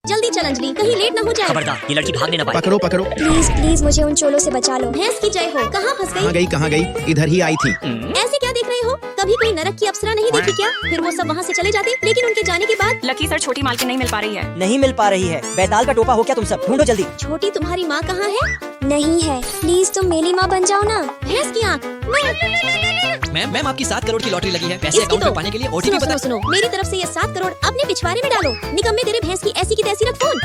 जल्दी चल अंजलि, कहीं लेट ना हो जाए। खबरदार, ये लड़की भागने न पाए। पकड़ो पकड़ो। प्लीज प्लीज मुझे उन चोलों से बचा लो। भैंस की जय हो, कहाँ फंस गई? कहाँ गई? इधर ही आई थी। ऐसे क्या देख रहे हो? कभी कोई नरक की अप्सरा नहीं देखी क्या? फिर वो सब वहाँ से चले जाते, लेकिन उनके जाने के बाद लकी सर, छोटी मालकिन नहीं मिल पा रही है। नहीं मिल पा रही है। बैताल का टोपा हो क्या तुम सब? ढूंढो जल्दी। छोटी तुम्हारी माँ कहाँ है? नहीं है, प्लीज तुम मेरी माँ बन जाओ ना। भैंस की आँख। मैम आपकी 7 करोड़ की लॉटरी लगी है। पैसे इसकी अकाउंट तो में पाने के लिए ओटीपी सुनो बता। सुनो, मेरी तरफ से ये 7 करोड़ अपने पिछवाड़े में डालो। निकम्मे तेरे भैंस की ऐसी की तैसी रख फोन।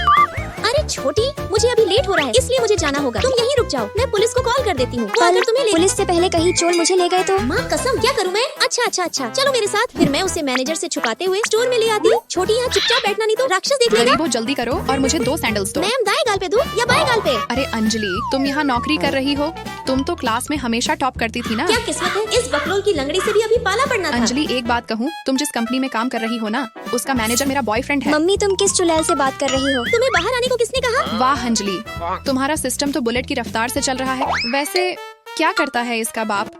अरे छोटी, मुझे अभी लेट हो रहा है, इसलिए मुझे जाना होगा। तुम यहीं रुक जाओ, मैं पुलिस को कॉल कर देती हूँ। वो अगर तुम्हें ले पुलिस से पहले कहीं चोर मुझे ले गए तो? माँ कसम, क्या करूँ मैं? अच्छा, चलो मेरे साथ। फिर मैं उसे मैनेजर से छुपाते हुए स्टोर में ले आती। छोटी यहाँ चुपचाप बैठना, नहीं तो राक्षस देख लेगा। गरीबो, जल्दी करो और मुझे 2 सैंडल्स दो। मैम, दाएं गाल पे दूं या बाएं गाल पे? अरे अंजलि, तुम यहाँ नौकरी कर रही हो? तुम तो क्लास में हमेशा टॉप करती थी ना। क्या किस्मत है, इस बकलोल की लंगड़ी से भी अभी पाला पड़ना था। अंजलि, एक बात कहूँ, तुम जिस कंपनी में काम कर रही हो ना, उसका मैनेजर मेरा बॉयफ्रेंड है। मम्मी, तुम किस चुड़ैल से बात कर रही हो? तुम्हें बाहर आने को किसने कहा? वाह अंजलि, तुम्हारा सिस्टम तो बुलेट की रफ्तार से चल रहा है। वैसे क्या करता है इसका बाप?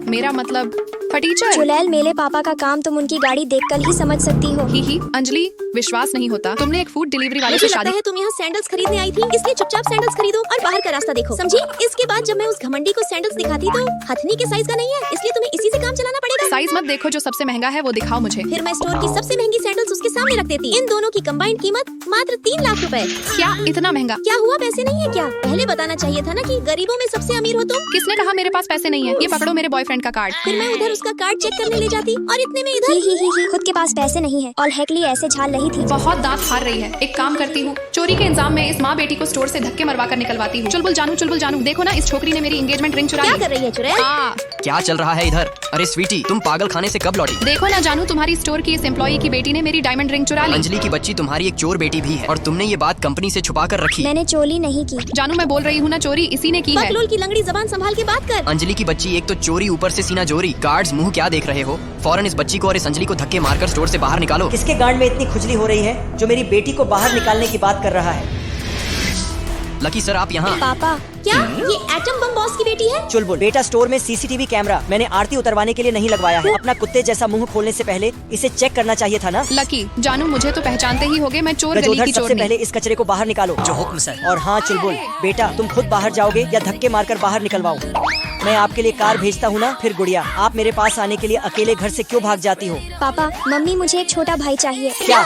मेरा मतलब फटीचर। चुड़ैल मेरे पापा का काम तुम उनकी गाड़ी देखकर ही समझ सकती हो। ही अंजलि, विश्वास नहीं होता। तुमने एक फूड डिलीवरी वाले मुझे से लगता शादी। है तुम यहाँ सैंडल्स खरीदने आई थी, इसलिए चुपचाप सैंडल्स खरीदो और बाहर का रास्ता देखो, समझी? इसके बाद जब मैं उस घमंडी को सैंडल्स दिखाती तो हथनी के साइज का नहीं है, इसलिए तुम्हें इसी से काम चलाना पड़ेगा। साइज मत देखो, जो सबसे महंगा है वो दिखाओ मुझे। फिर मैं स्टोर की सबसे महंगी सैंडल्स उसके सामने रख देती। इन दोनों की कंबाइंड कीमत मात्र 3 लाख रुपए। क्या इतना महंगा? क्या हुआ, पैसे नहीं है क्या? पहले बताना चाहिए था ना कि गरीबों में सबसे अमीर हो तुम। किसने कहा मेरे पास पैसे नहीं है? ये पकड़ो मेरे बॉयफ्रेंड का कार्ड। फिर मैं उधर उसका कार्ड चेक करने ले जाती और इतने में इधर। ही खुद के पास पैसे नहीं है और हैकली ऐसे झाल रही थी। बहुत दांत हार रही है। एक काम करती हूँ, चोरी के इंजाम में इस माँ बेटी को स्टोर से धक्के मरवा कर निकलवाती हूँ। चुलबुल जानू, देखो ना, इस छोकरी ने मेरी एंगेजमेंट रिंग चुरा क्या ली। कर रही है चुड़ैल? क्या चल रहा है इधर? अरे स्वीटी, तुम पागल खाने से कब लौटी? देखो ना जानू, तुम्हारी स्टोर की इस एम्प्लॉई की बेटी ने मेरी डायमंड रिंग चुरा ली। अंजलि की बच्ची तुम्हारी एक चोर बेटी भी है और तुमने ये बात कंपनी से छुपा कर रखी। मैंने चोरी नहीं की। जानू, मैं बोल रही हूँ ना, चोरी इसी ने की है। बकलोल की लंगड़ी, जबान संभाल के बात कर। अंजलि की बच्ची, एक तो चोरी, ऊपर से सीना जोरी। गार्ड्स, मुंह क्या देख रहे हो? फौरन इस बच्ची को और इस अंजलि को धक्के मारकर स्टोर से बाहर निकालो। किसके गांड में इतनी खुजली हो रही है जो मेरी बेटी को बाहर निकालने की बात कर रहा है? लकी सर, आप यहाँ। पापा, क्या ये एटम बम बॉस की बेटी है? चुलबुल बेटा, स्टोर में सीसीटीवी कैमरा मैंने आरती उतरवाने के लिए नहीं लगवाया है। अपना कुत्ते जैसा मुंह खोलने से पहले इसे चेक करना चाहिए था ना। लकी, जानू, मुझे तो पहचानते ही होगे, मैं चोर गली गजोधर, की सबसे चोरनी। पहले इस कचरे को बाहर निकालो। जो हुक्म सर। और हाँ चुलबुल बेटा, तुम खुद बाहर जाओगे या धक्के मारकर बाहर निकलवाओ? मैं आपके लिए कार भेजता हूँ ना। फिर गुड़िया, आप मेरे पास आने के लिए अकेले घर से क्यों भाग जाती हो? पापा, मम्मी, मुझे एक छोटा भाई चाहिए। क्या?